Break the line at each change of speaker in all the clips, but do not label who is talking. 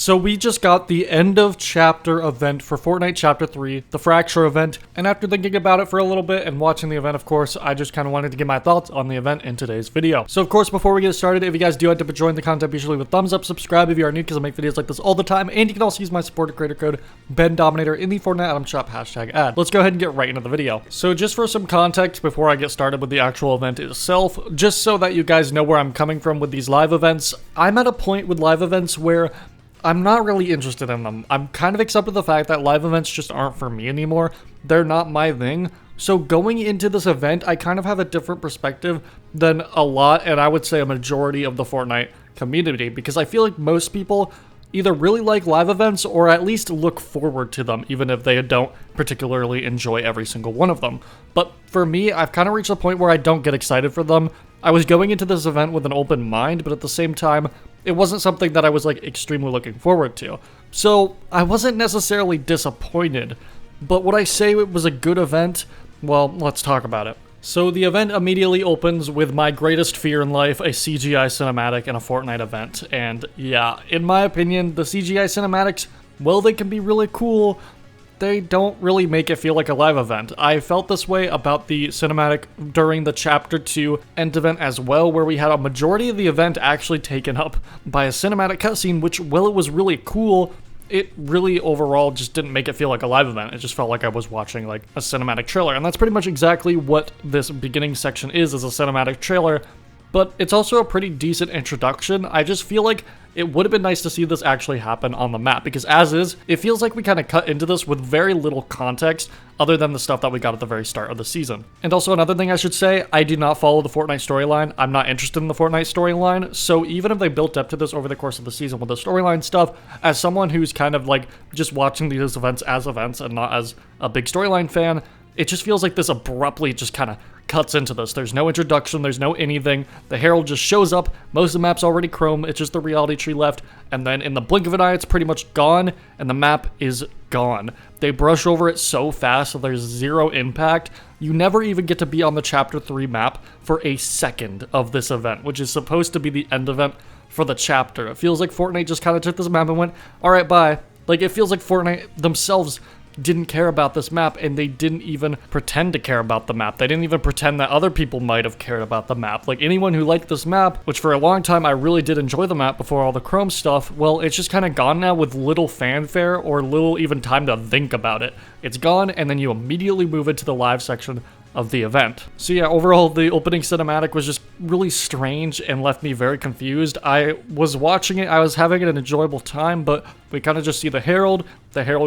So we just got the end of chapter event for Fortnite Chapter 3, the Fracture event, and after thinking about it for a little bit and watching the event, of course, I just kind of wanted to give my thoughts on the event in today's video. So of course, before we get started, if you guys do end up enjoying the content, be sure to leave a thumbs up, subscribe if you are new, because I make videos like this all the time, and you can also use my supporter creator code, Bendominator, in the Fortnite item shop #ad. Let's go ahead and get right into the video. So just for some context before I get started with the actual event itself, just so that you guys know where I'm coming from with these live events, I'm at a point with live events where I'm not really interested in them. I'm kind of accepted the fact that live events just aren't for me anymore. They're not my thing. So going into this event, I kind of have a different perspective than a lot, and I would say a majority of the Fortnite community, because I feel like most people either really like live events or at least look forward to them, even if they don't particularly enjoy every single one of them. But for me, I've kind of reached a point where I don't get excited for them. I was going into this event with an open mind, but at the same time, it wasn't something that I was like extremely looking forward to. So I wasn't necessarily disappointed, but would I say it was a good event? Well, let's talk about it. So the event immediately opens with my greatest fear in life, a CGI cinematic in a Fortnite event. And yeah, in my opinion, the CGI cinematics, well, they can be really cool. They don't really make it feel like a live event. I felt this way about the cinematic during the Chapter 2 end event as well, where we had a majority of the event actually taken up by a cinematic cutscene, which, while it was really cool, it really overall just didn't make it feel like a live event. It just felt like I was watching like a cinematic trailer, and that's pretty much exactly what this beginning section is a cinematic trailer. But it's also a pretty decent introduction. I just feel like it would have been nice to see this actually happen on the map, because as is, it feels like we kind of cut into this with very little context other than the stuff that we got at the very start of the season. And also another thing I should say, I do not follow the Fortnite storyline. I'm not interested in the Fortnite storyline, so even if they built up to this over the course of the season with the storyline stuff, as someone who's kind of like just watching these events and not as a big storyline fan, it just feels like this abruptly just kind of cuts into this. There's no introduction, there's no anything. The Herald just shows up, most of the map's already chrome, it's just the reality tree left, and then in the blink of an eye, it's pretty much gone, and the map is gone. They brush over it so fast that there's zero impact. You never even get to be on the Chapter 3 map for a second of this event, which is supposed to be the end event for the chapter. It feels like Fortnite just kind of took this map and went, alright, bye. Like, it feels like Fortnite themselves didn't care about this map, and they didn't even pretend to care about the map. They didn't even pretend that other people might have cared about the map. Like, anyone who liked this map, which for a long time I really did enjoy the map before all the chrome stuff, well, it's just kind of gone now with little fanfare or little even time to think about it. It's gone, and then you immediately move into the live section of the event. So yeah, overall, the opening cinematic was just really strange and left me very confused. I was watching it, I was having an enjoyable time, but we kind of just see the Herald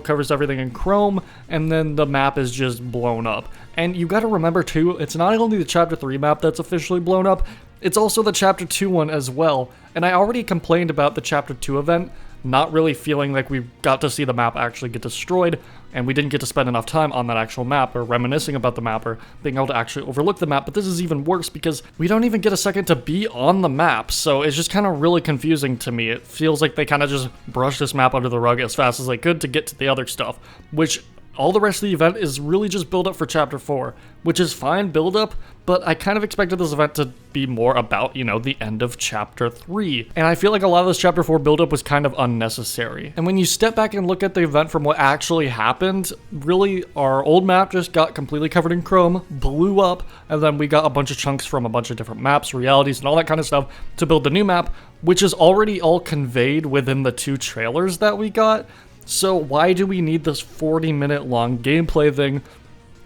covers everything in chrome, and then the map is just blown up. And you gotta remember too, it's not only the Chapter 3 map that's officially blown up, it's also the Chapter 2 one as well. And I already complained about the Chapter 2 event not really feeling like we got to see the map actually get destroyed, and we didn't get to spend enough time on that actual map, or reminiscing about the map, or being able to actually overlook the map. But this is even worse because we don't even get a second to be on the map, so it's just kind of really confusing to me. It feels like they kind of just brushed this map under the rug as fast as they could to get to the other stuff, which all the rest of the event is really just build up for Chapter 4, which is fine build up, but I kind of expected this event to be more about, you know, the end of Chapter 3. And I feel like a lot of this Chapter 4 build up was kind of unnecessary. And when you step back and look at the event from what actually happened, really our old map just got completely covered in chrome, blew up, and then we got a bunch of chunks from a bunch of different maps, realities, and all that kind of stuff to build the new map, which is already all conveyed within the 2 trailers that we got. So why do we need this 40-minute long gameplay thing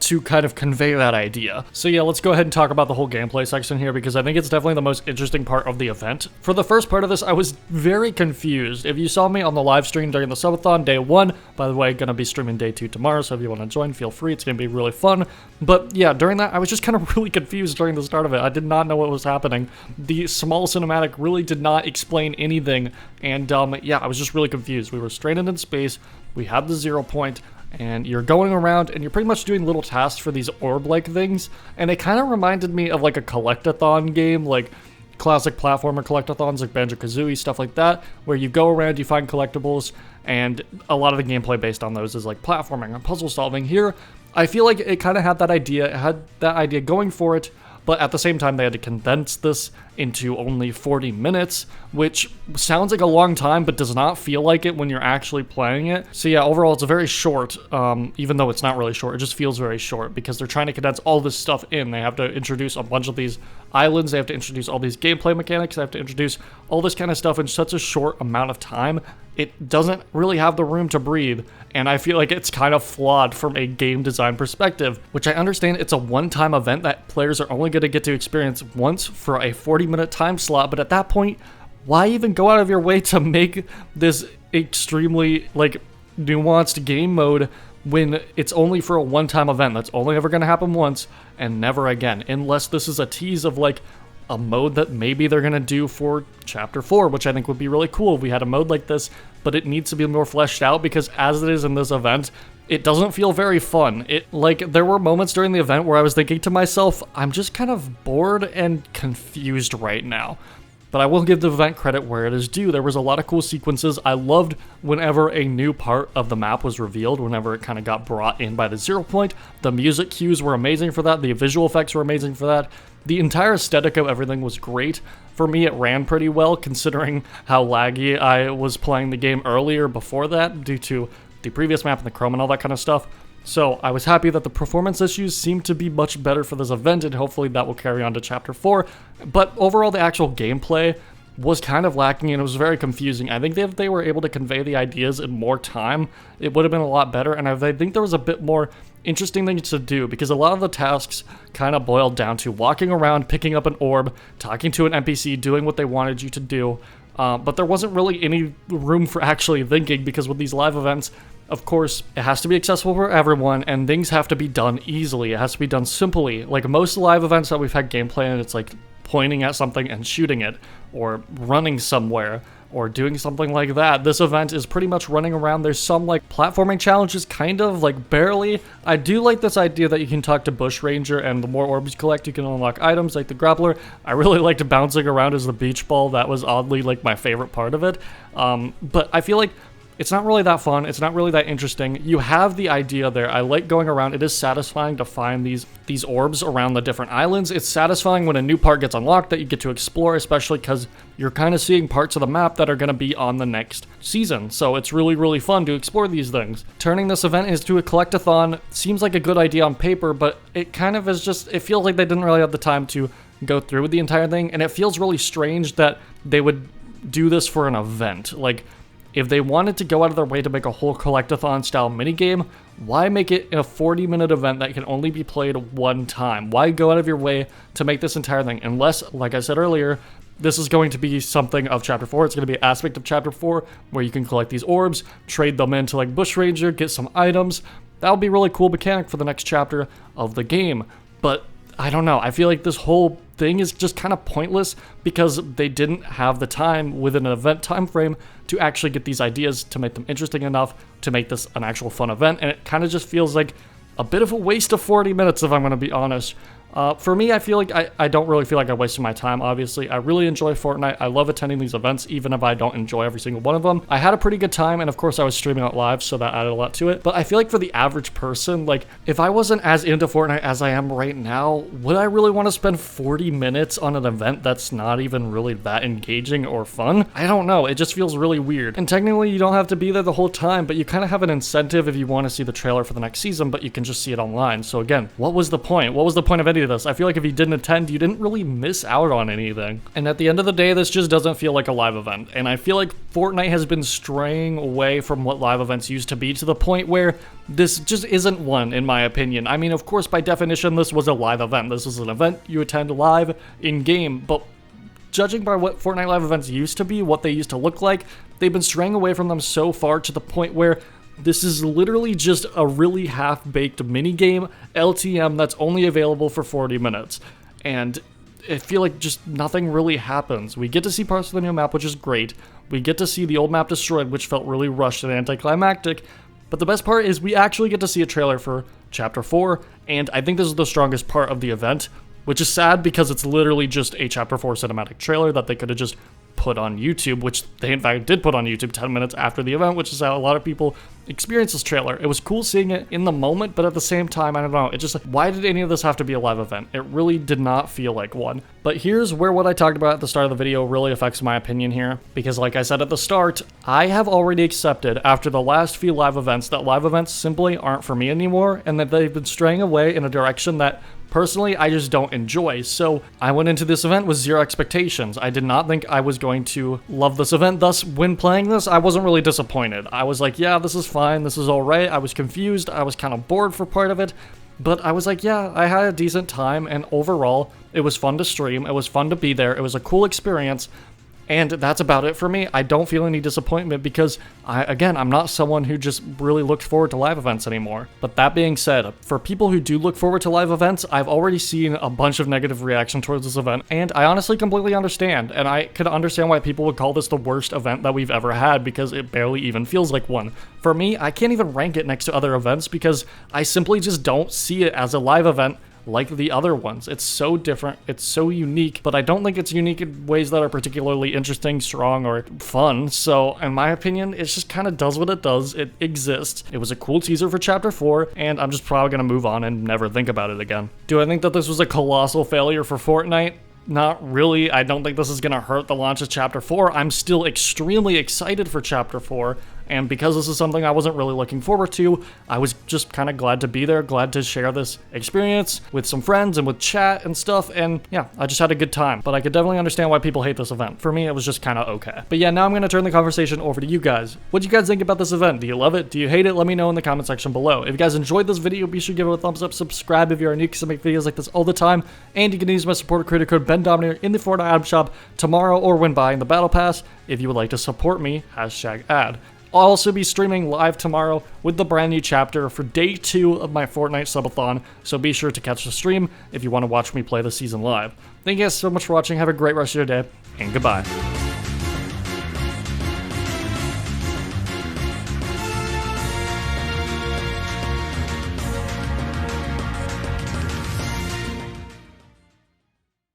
to kind of convey that idea? So yeah, let's go ahead and talk about the whole gameplay section here, because I think it's definitely the most interesting part of the event. For the first part of this, I was very confused. If you saw me on the live stream during the subathon, day 1, by the way, gonna be streaming day 2 tomorrow, so if you want to join, feel free, it's gonna be really fun. But yeah, during that, I was just kind of really confused during the start of it. I did not know what was happening. The small cinematic really did not explain anything, and yeah, I was just really confused. We were stranded in space, we had the 0 point, and you're going around and you're pretty much doing little tasks for these orb-like things, and it kind of reminded me of like a collect-a-thon game, like classic platformer collect-a-thons like Banjo-Kazooie, stuff like that, where you go around, you find collectibles, and a lot of the gameplay based on those is like platforming and puzzle solving. Here, I feel like it kind of had that idea, going for it, but at the same time, they had to condense this into only 40 minutes, which sounds like a long time, but does not feel like it when you're actually playing it. So yeah, overall, it's very short, even though it's not really short. It just feels very short because they're trying to condense all this stuff in. They have to introduce a bunch of these islands. They have to introduce all these gameplay mechanics. They have to introduce all this kind of stuff in such a short amount of time. It doesn't really have the room to breathe, and I feel like it's kind of flawed from a game design perspective, which I understand it's a one-time event that players are only going to get to experience once for a 40-minute time slot, but at that point, why even go out of your way to make this extremely, like, nuanced game mode when it's only for a one-time event that's only ever going to happen once and never again, unless this is a tease of, like, a mode that maybe they're going to do for Chapter 4, which I think would be really cool if we had a mode like this, but it needs to be more fleshed out because as it is in this event, it doesn't feel very fun. There were moments during the event where I was thinking to myself, I'm just kind of bored and confused right now. But I will give the event credit where it is due. There was a lot of cool sequences. I loved whenever a new part of the map was revealed, whenever it kind of got brought in by the 0 point. The music cues were amazing for that. The visual effects were amazing for that. The entire aesthetic of everything was great. For me, it ran pretty well, considering how laggy I was playing the game earlier before that, due to the previous map and the chrome and all that kind of stuff. So I was happy that the performance issues seemed to be much better for this event, and hopefully that will carry on to Chapter 4. But overall, the actual gameplay was kind of lacking, and it was very confusing. I think if they were able to convey the ideas in more time, it would have been a lot better, and I think there was a bit more interesting things to do, because a lot of the tasks kind of boiled down to walking around, picking up an orb, talking to an NPC, doing what they wanted you to do, but there wasn't really any room for actually thinking, because with these live events, of course, it has to be accessible for everyone, and things have to be done easily. It has to be done simply. Like most live events that we've had gameplay in, it's like pointing at something and shooting it, or running somewhere, or doing something like that. This event is pretty much running around. There's some like platforming challenges, kind of, like barely. I do like this idea that you can talk to Bush Ranger, and the more orbs you collect, you can unlock items like the grappler. I really liked bouncing around as the beach ball. That was oddly like my favorite part of it. But I feel like it's not really that fun. It's not really that interesting. You have the idea there. I like going around. It is satisfying to find these orbs around the different islands. It's satisfying when a new part gets unlocked that you get to explore, especially because you're kind of seeing parts of the map that are going to be on the next season. So it's really, really fun to explore these things. Turning this event into a collectathon seems like a good idea on paper, but it kind of is just, it feels like they didn't really have the time to go through with the entire thing. And it feels really strange that they would do this for an event. Like, if they wanted to go out of their way to make a whole collectathon style minigame, why make it a 40-minute event that can only be played one time? Why go out of your way to make this entire thing? Unless, like I said earlier, this is going to be something of Chapter 4. It's going to be an aspect of Chapter 4 where you can collect these orbs, trade them into like Bush Ranger, get some items. That would be a really cool mechanic for the next chapter of the game. But I don't know. I feel like this whole thing is just kind of pointless because they didn't have the time within an event time frame to actually get these ideas to make them interesting enough to make this an actual fun event, and it kind of just feels like a bit of a waste of 40 minutes if I'm going to be honest. For me, I feel like I don't really feel like I wasted my time, obviously. I really enjoy Fortnite. I love attending these events, even if I don't enjoy every single one of them. I had a pretty good time, and of course I was streaming out live, so that added a lot to it. But I feel like for the average person, like, if I wasn't as into Fortnite as I am right now, would I really want to spend 40 minutes on an event that's not even really that engaging or fun? I don't know. It just feels really weird. And technically, you don't have to be there the whole time, but you kind of have an incentive if you want to see the trailer for the next season, but you can just see it online. So again, what was the point? What was the point of any of this? I feel like if you didn't attend, you didn't really miss out on anything. And at the end of the day, this just doesn't feel like a live event. And I feel like Fortnite has been straying away from what live events used to be, to the point where this just isn't one, in my opinion. I mean, of course, by definition, this was a live event. This was an event you attend live in-game, but judging by what Fortnite live events used to be, what they used to look like, they've been straying away from them so far to the point where this is literally just a really half-baked minigame LTM that's only available for 40 minutes. And I feel like just nothing really happens. We get to see parts of the new map, which is great. We get to see the old map destroyed, which felt really rushed and anticlimactic. But the best part is we actually get to see a trailer for Chapter 4, and I think this is the strongest part of the event, which is sad because it's literally just a Chapter 4 cinematic trailer that they could have just put on YouTube, which they in fact did put on YouTube 10 minutes after the event, which is how a lot of people experienced this trailer. It was cool seeing it in the moment, but at the same time, I don't know, it just, why did any of this have to be a live event? It really did not feel like one. But here's where what I talked about at the start of the video really affects my opinion here, because like I said at the start, I have already accepted after the last few live events that live events simply aren't for me anymore, and that they've been straying away in a direction that personally, I just don't enjoy. So I went into this event with zero expectations. I did not think I was going to love this event. Thus, when playing this, I wasn't really disappointed. I was like, yeah, this is fine. This is all right. I was confused. I was kind of bored for part of it. But I was like, yeah, I had a decent time. And overall, it was fun to stream. It was fun to be there. It was a cool experience. And that's about it for me. I don't feel any disappointment because, I'm not someone who just really looks forward to live events anymore. But that being said, for people who do look forward to live events, I've already seen a bunch of negative reaction towards this event, and I honestly completely understand. And I could understand why people would call this the worst event that we've ever had because it barely even feels like one. For me, I can't even rank it next to other events because I simply just don't see it as a live event like the other ones. It's so different, it's so unique, but I don't think it's unique in ways that are particularly interesting, strong, or fun. So in my opinion, it just kind of does what it does. It exists. It was a cool teaser for Chapter 4, and I'm just probably gonna move on and never think about it again. Do I think that this was a colossal failure for Fortnite? Not really. I don't think this is gonna hurt the launch of Chapter 4. I'm still extremely excited for Chapter 4, and because this is something I wasn't really looking forward to, I was just kind of glad to be there, glad to share this experience with some friends and with chat and stuff, and yeah, I just had a good time. But I could definitely understand why people hate this event. For me, it was just kind of okay. But yeah, now I'm gonna turn the conversation over to you guys. What do you guys think about this event? Do you love it? Do you hate it? Let me know in the comment section below. If you guys enjoyed this video, be sure to give it a thumbs up, subscribe if you are new, because I make videos like this all the time, and you can use my supporter creator code Bendominator in the Fortnite item shop tomorrow or when buying the battle pass if you would like to support me, #ad. I'll also be streaming live tomorrow with the brand new chapter for day 2 of my Fortnite subathon, so be sure to catch the stream if you want to watch me play the season live. Thank you guys so much for watching, have a great rest of your day, and goodbye.